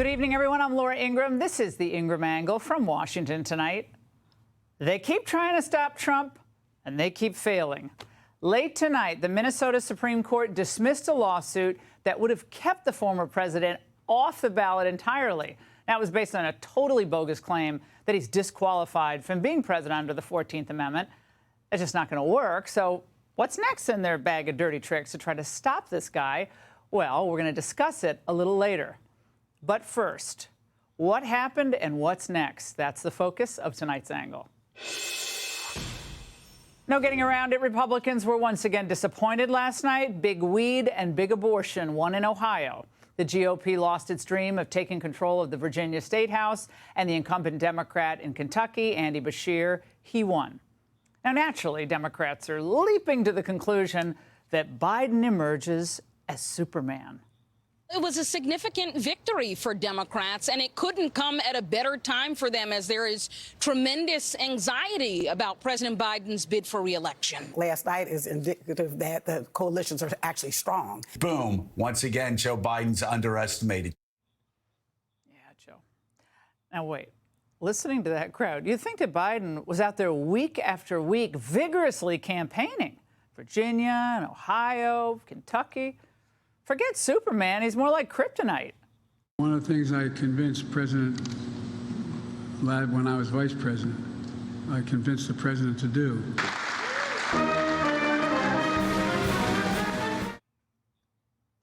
Good evening, everyone. I'm Laura Ingraham. This is the Ingraham Angle from Washington tonight. They keep trying to stop Trump, and they keep failing. Late tonight, the Minnesota Supreme Court dismissed a lawsuit that would have kept the former president off the ballot entirely. That was based on a totally bogus claim that he's disqualified from being president under the 14th Amendment. It's just not going to work. So what's next in their bag of dirty tricks to try to stop this guy? Well, we're going to discuss it a little later. But first, what happened and what's next? That's the focus of tonight's angle. No getting around it. Republicans were once again disappointed last night. Big weed and big abortion won in Ohio. The GOP lost its dream of taking control of the Virginia State House, and the incumbent Democrat in Kentucky, Andy Beshear, he won. Now, naturally, Democrats are leaping to the conclusion that Biden emerges as Superman. It was a significant victory for Democrats, and it couldn't come at a better time for them, as there is tremendous anxiety about President Biden's bid for re-election. Last night is indicative that the coalitions are actually strong. Boom. Once again, Joe Biden's underestimated. Yeah, Joe. Now, wait. Listening to that crowd, you'd think that Biden was out there week after week vigorously campaigning. Virginia and Ohio, Kentucky. Forget Superman, he's more like kryptonite. One of the things I convinced President Ladd when I was vice president, I convinced the president to do.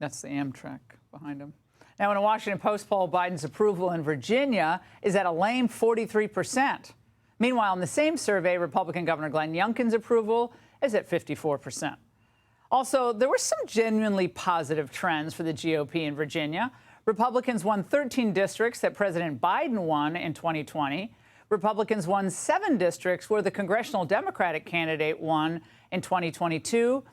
That's the Amtrak behind him. Now, in a Washington Post poll, Biden's approval in Virginia is at a lame 43%. Meanwhile, in the same survey, Republican Governor Glenn Youngkin's approval is at 54%. Also, there were some genuinely positive trends for the GOP in Virginia. Republicans won 13 districts that President Biden won in 2020. Republicans won 7 districts where the congressional Democratic candidate won in 2022.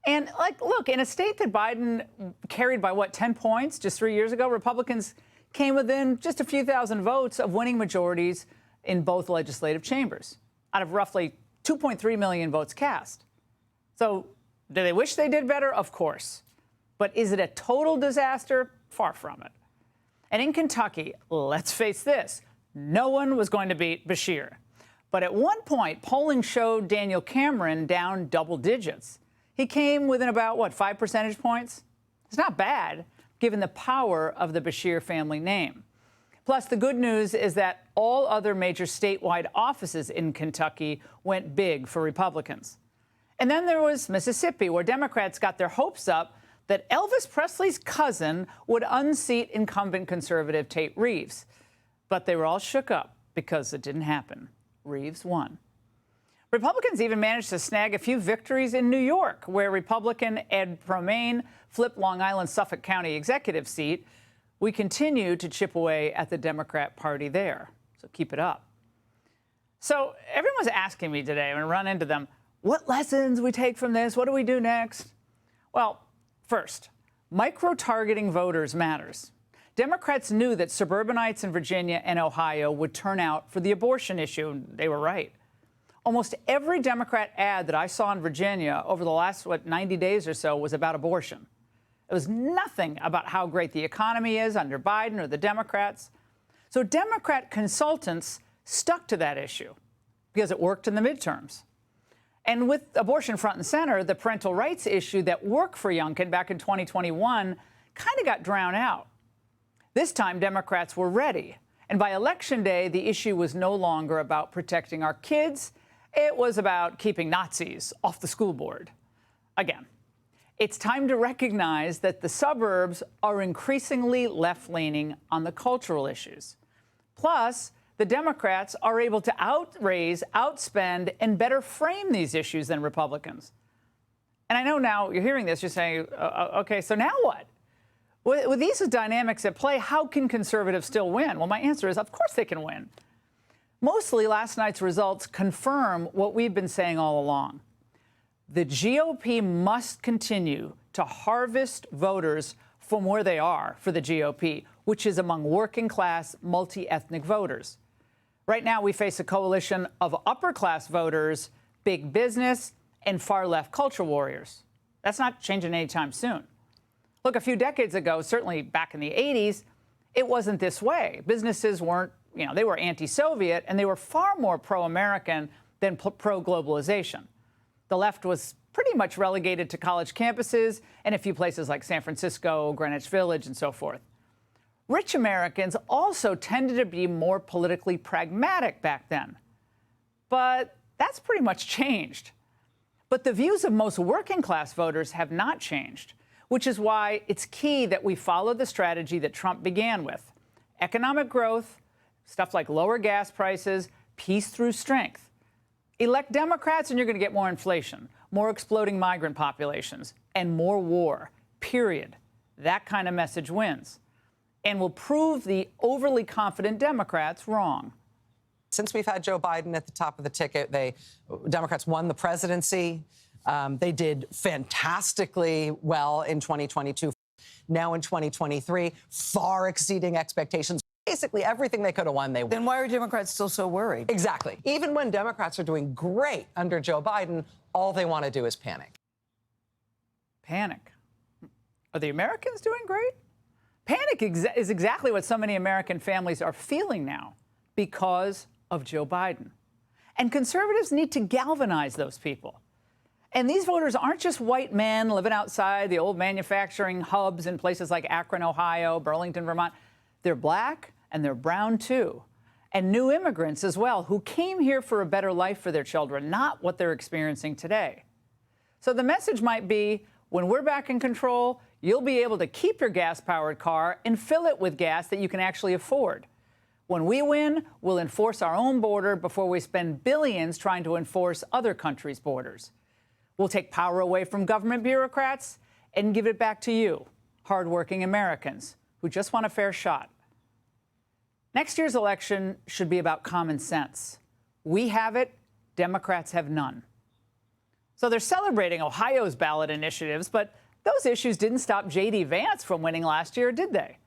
And, look, in a state that Biden carried by, 10 points just 3 years ago, Republicans came within just a few thousand votes of winning majorities in both legislative chambers out of roughly 2.3 million votes cast. So, do they wish they did better? Of course. But is it a total disaster? Far from it. And in Kentucky, let's face this, no one was going to beat Beshear. But at one point, polling showed Daniel Cameron down double digits. He came within about, 5 percentage points? It's not bad, given the power of the Beshear family name. Plus, the good news is that all other major statewide offices in Kentucky went big for Republicans. And then there was Mississippi, where Democrats got their hopes up that Elvis Presley's cousin would unseat incumbent conservative Tate Reeves. But they were all shook up because it didn't happen. Reeves won. Republicans even managed to snag a few victories in New York, where Republican Ed Romaine flipped Long Island's Suffolk County executive seat. We continue to chip away at the Democrat Party there, so keep it up. So everyone's asking me today, I'm going to run into them, what lessons we take from this? What do we do next? Well, first, micro-targeting voters matters. Democrats knew that suburbanites in Virginia and Ohio would turn out for the abortion issue, and they were right. Almost every Democrat ad that I saw in Virginia over the last, 90 days or so was about abortion. It was nothing about how great the economy is under Biden or the Democrats. So Democrat consultants stuck to that issue because it worked in the midterms. And with abortion front and center, the parental rights issue that worked for Youngkin back in 2021 kind of got drowned out. This time, Democrats were ready. And by Election Day, the issue was no longer about protecting our kids. It was about keeping Nazis off the school board. Again, it's time to recognize that the suburbs are increasingly left-leaning on the cultural issues. Plus, the Democrats are able to outraise, outspend, and better frame these issues than Republicans. And I know now you're hearing this, you're saying, okay, so now what? With these dynamics at play, how can conservatives still win? Well, my answer is, of course they can win. Mostly, last night's results confirm what we've been saying all along. The GOP must continue to harvest voters from where they are for the GOP, which is among working-class, multi-ethnic voters. Right now, we face a coalition of upper-class voters, big business, and far-left culture warriors. That's not changing anytime soon. Look, a few decades ago, certainly back in the 80s, it wasn't this way. Businesses weren't, they were anti-Soviet, and they were far more pro-American than pro-globalization. The left was pretty much relegated to college campuses and a few places like San Francisco, Greenwich Village, and so forth. Rich Americans also tended to be more politically pragmatic back then. But that's pretty much changed. But the views of most working-class voters have not changed, which is why it's key that we follow the strategy that Trump began with. Economic growth, stuff like lower gas prices, peace through strength. Elect Democrats and you're going to get more inflation, more exploding migrant populations, and more war, period. That kind of message wins and will prove the overly confident Democrats wrong. Since we've had Joe Biden at the top of the ticket, Democrats won the presidency. They did fantastically well in 2022. Now in 2023, far exceeding expectations. Basically everything they could have won, they won. Then why are Democrats still so worried? Exactly. Even when Democrats are doing great under Joe Biden, all they want to do is panic. Panic? Are the Americans doing great? Panic is exactly what so many American families are feeling now because of Joe Biden. And conservatives need to galvanize those people. And these voters aren't just white men living outside the old manufacturing hubs in places like Akron, Ohio, Burlington, Vermont. They're black and they're brown, too. And new immigrants as well, who came here for a better life for their children, not what they're experiencing today. So the message might be, when we're back in control, you'll be able to keep your gas-powered car and fill it with gas that you can actually afford. When we win, we'll enforce our own border before we spend billions trying to enforce other countries' borders. We'll take power away from government bureaucrats and give it back to you, hardworking Americans who just want a fair shot. Next year's election should be about common sense. We have it, Democrats have none. So they're celebrating Ohio's ballot initiatives, but those issues didn't stop J.D. Vance from winning last year, did they?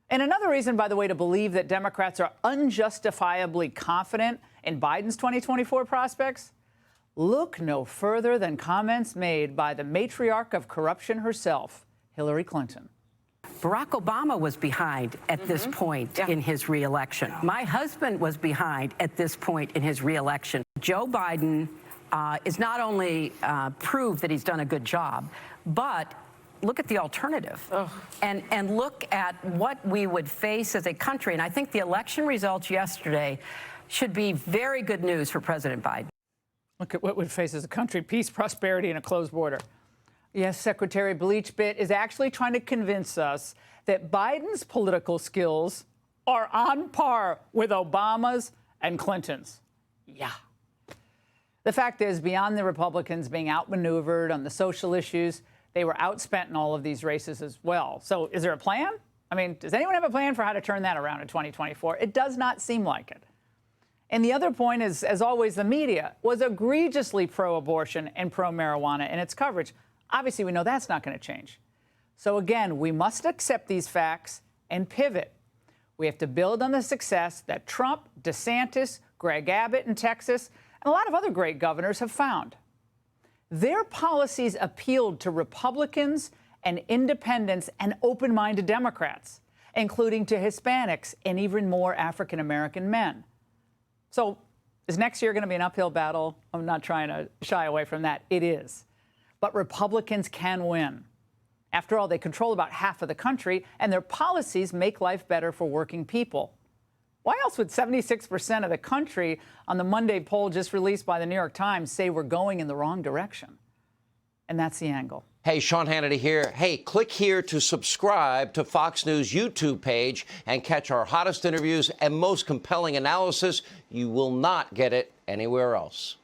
And another reason, by the way, to believe that Democrats are unjustifiably confident in Biden's 2024 prospects? Look no further than comments made by the matriarch of corruption herself, Hillary Clinton. Barack Obama was behind at this point in his reelection. My husband was behind at this point in his reelection. Joe Biden is not only proved that he's done a good job, but look at the alternative and look at what we would face as a country. And I think the election results yesterday should be very good news for President Biden. Look at what we'd face as a country: peace, prosperity, and a closed border. Yes, Secretary Bleachbit is actually trying to convince us that Biden's political skills are on par with Obama's and Clinton's. Yeah. The fact is, beyond the Republicans being outmaneuvered on the social issues, they were outspent in all of these races as well. So is there a plan? I mean, does anyone have a plan for how to turn that around in 2024? It does not seem like it. And the other point is, as always, the media was egregiously pro-abortion and pro-marijuana in its coverage. Obviously, we know that's not going to change. So again, we must accept these facts and pivot. We have to build on the success that Trump, DeSantis, Greg Abbott in Texas, and a lot of other great governors have found. Their policies appealed to Republicans and independents and open-minded Democrats, including to Hispanics and even more African-American men. So is next year going to be an uphill battle? I'm not trying to shy away from that. It is. But Republicans can win. After all, they control about half of the country, and their policies make life better for working people. Why else would 76% of the country on the Monday poll just released by the New York Times say we're going in the wrong direction? And that's The Angle. Hey, Sean Hannity here. Hey, click here to subscribe to Fox News YouTube page and catch our hottest interviews and most compelling analysis. You will not get it anywhere else.